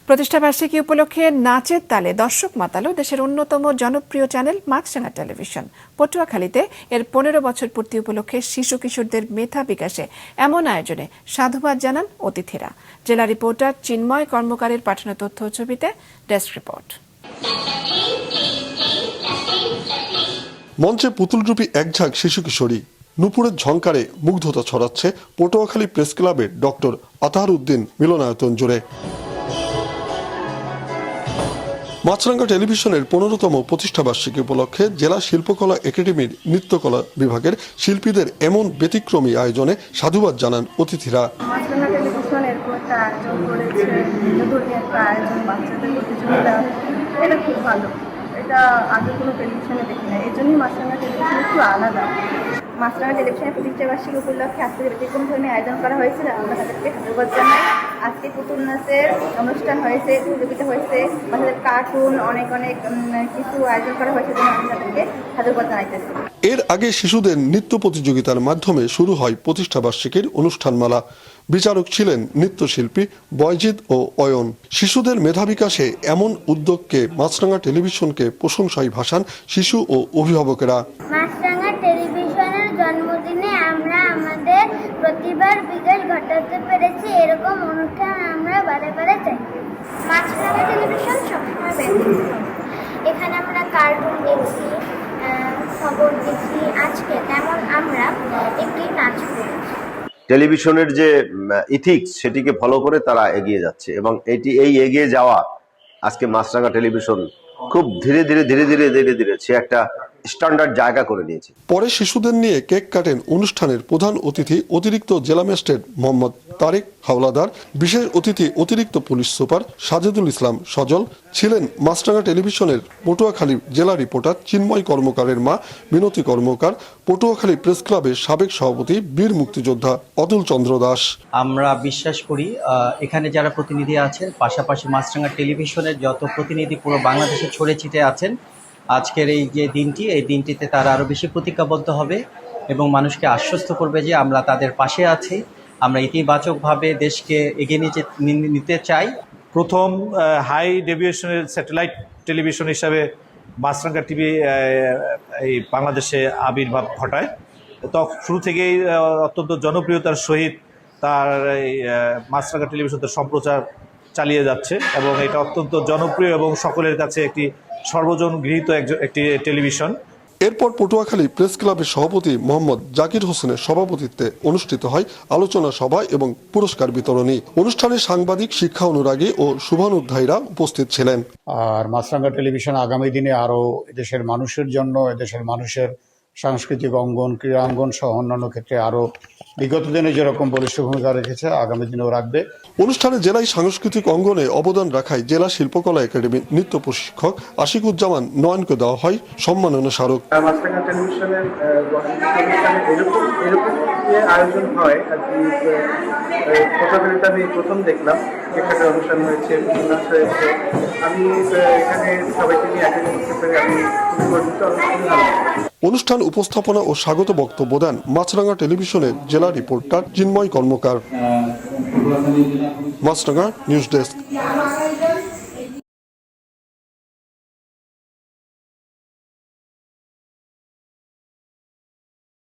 প্রতিষ্ঠাবার্ষিকী উপলক্ষে নাচের তালে দর্শক মাতালো দেশের অন্যতম জনপ্রিয় চ্যানেল মাছরাঙা টেলিভিশন। পটুয়াখালীতে এর 15 বছর পূর্তি উপলক্ষে শিশু কিশোরদের মেধা বিকাশে এমন আয়োজনে সাধুবাদ জানান অতিথিরা। জেলা রিপোর্টার চিন্ময় কর্মকারের পাঠানো তথ্য ছবিতে ডেস্ক রিপোর্ট। মঞ্চে পুতুলরূপী একঝাঁক শিশু কিশোরী নুপুরের ঝংকারে মুগ্ধতা ছড়াচ্ছে পটুয়াখালী প্রেস ক্লাবের ডক্টর আতাহার উদ্দিন মিলনায়তন জুড়ে। মাছরাঙা টেলিভিশনের 15তম প্রতিষ্ঠাবার্ষিকী উপলক্ষে জেলা শিল্পকলা একাডেমির নৃত্যকলা বিভাগের শিল্পীদের এমন ব্যতিক্রমী আয়োজনে সাধুবাদ জানান অতিথিরা। মাছরাঙা টেলিভিশন এরকম একটা আয়োজন করেছে, ধর্মীয় একটা আয়োজন, বাচ্চাদের প্রতিযোগিতা, এটা খুব ভালো। এটা আগে কোনো টেলিভিশনে দেখি না, এই জন্যই মাছরাঙা টেলিভিশন একটু আলাদা। মাছরাঙা টেলিভিশনের প্রতিষ্ঠাবার্ষিকী উপলক্ষে আজকে ব্যতিক্রম ধর্মীয় আয়োজন করা হয়েছিল, আমরা তাদেরকে ধন্যবাদ জানাই। আজকে পুতুল নাচের অনুষ্ঠান হয়েছে, প্রতিযোগিতা হয়েছে, বাচ্চাদের কার্টুন, অনেক কিছু আয়োজন করা হয়েছে, জন্য আমি তাদেরকে ধন্যবাদ জানাইতেছি। এর আগে শিশুদের নৃত্য প্রতিযোগিতার মাধ্যমে শুরু হয় প্রতিষ্ঠাবার্ষিকীর অনুষ্ঠানমালা। বিচারক ছিলেন নৃত্যশিল্পী বয়জিৎ ও অয়ন। শিশুদের মেধা বিকাশে এমন উদ্যোগকে মাছরাঙা টেলিভিশনকে প্রশংসায় ভাসান শিশু ও অভিভাবকেরা। মাছরাঙা টেলিভিশনের জন্মদিনে আমরা আমাদের প্রতিভার বিকাশ ঘটাতে পেরেছি, এরকম অনুষ্ঠান আমরা বারে বারে চাই। মাছরাঙা টেলিভিশন সবসময় ব্যতিক্রম, এখানে আমরা কার্টুন দেখি, খবর দেখি, আজকে তেমন আমরা একটি নাচ করেছি। টেলিভিশনের যে ইথিক্স সেটিকে ফলো করে তারা এগিয়ে যাচ্ছে এবং এই এগিয়ে যাওয়া আজকে মাছরাঙা টেলিভিশন খুব ধীরে ধীরে সে একটা স্ট্যান্ডার্ড জায়গা করে নিয়েছে। পরে শিশুদের নিয়ে কেক কাটেন অনুষ্ঠানের প্রধান অতিথি অতিরিক্ত জেলা ম্যাজিস্ট্রেট মোহাম্মদ তারেক হাওলাদার। বিশেষ অতিথি অতিরিক্ত পুলিশ সুপার সাজেদুল ইসলাম সজল ছিলেন। মাছরাঙা টেলিভিশনের পটুয়াখালী জেলা রিপোর্টার চিন্ময় কর্মকারের মা মিনতি কর্মকার, পটুয়াখালী প্রেস ক্লাবের সাবেক সভাপতি বীর মুক্তিযোদ্ধা অতুল চন্দ্র দাস। আমরা বিশ্বাস করি এখানে যারা প্রতিনিধি আছেন, পাশাপাশি মাছরাঙা টেলিভিশনের যত প্রতিনিধি পুরো বাংলাদেশে ছড়ে ছিটে আছেন, আজকের এই যে দিনটি, এই দিনটিতে তারা আরও বেশি প্রতিজ্ঞাবদ্ধ হবে এবং মানুষকে আশ্বস্ত করবে যে আমরা তাদের পাশে আছি, আমরা ইতিবাচকভাবে দেশকে এগিয়ে নিতে চাই। প্রথম হাই ডেফিনেশনের স্যাটেলাইট টেলিভিশন হিসাবে মাছরাঙা টিভি এই বাংলাদেশে আবির্ভাব ঘটায়। তো শুরু থেকেই অত্যন্ত জনপ্রিয়তার সহিত তার এই মাছরাঙা টেলিভিশন তার সম্প্রচার চালিয়ে যাচ্ছে এবং এটা অত্যন্ত জনপ্রিয় এবং সকলের কাছে একটি সর্বজন গৃহীত একটি টেলিভিশন। এরপর পটুয়াখালী প্রেস ক্লাবের সভাপতি মোহাম্মদ জাকির হোসেনের সভাপতিত্বে অনুষ্ঠিত হয় আলোচনা সভা এবং পুরস্কার বিতরণী অনুষ্ঠানে। সাংবাদিক, শিক্ষা অনুরাগী ও শুভানুধ্যায়ীরা উপস্থিত ছিলেন। আর মাছরাঙা টেলিভিশন আগামী দিনে আরো এদেশের মানুষের জন্য, এদেশের মানুষের সাংস্কৃতিক অঙ্গন, ক্রীড়া অঙ্গন সহ অন্যান্য ক্ষেত্রে আরো বিগত দিনে যেরকম বলিষ্ঠ ভূমিকা রেখেছে, আগামী দিনেও রাখবে। অনুষ্ঠানে জেলায় সাংস্কৃতিক অঙ্গনে অবদান রাখায় জেলা শিল্পকলা একাডেমির নৃত্য প্রশিক্ষক আশিকুজ্জামান নয়নকে দেওয়া হয় সম্মাননা স্মারক। মাছরাঙা টেলিভিশনের এরকম আয়োজন হয় আর কি, পটুয়াখালীতে আমি প্রথম দেখলাম। এখানে অনুষ্ঠান হয়েছে, নাচ হয়েছে, আমি এখানে সবাইকে নিয়ে অ্যাটেন্ড করতে পেরে আমি খুবই গর্বিত। অনুষ্ঠান উপস্থাপনা ও স্বাগত বক্তব্য দেন মাছরাঙা টেলিভিশনের জেলা রিপোর্টার চিন্ময় কর্মকার। মাছরাঙা নিউজ ডেস্ক।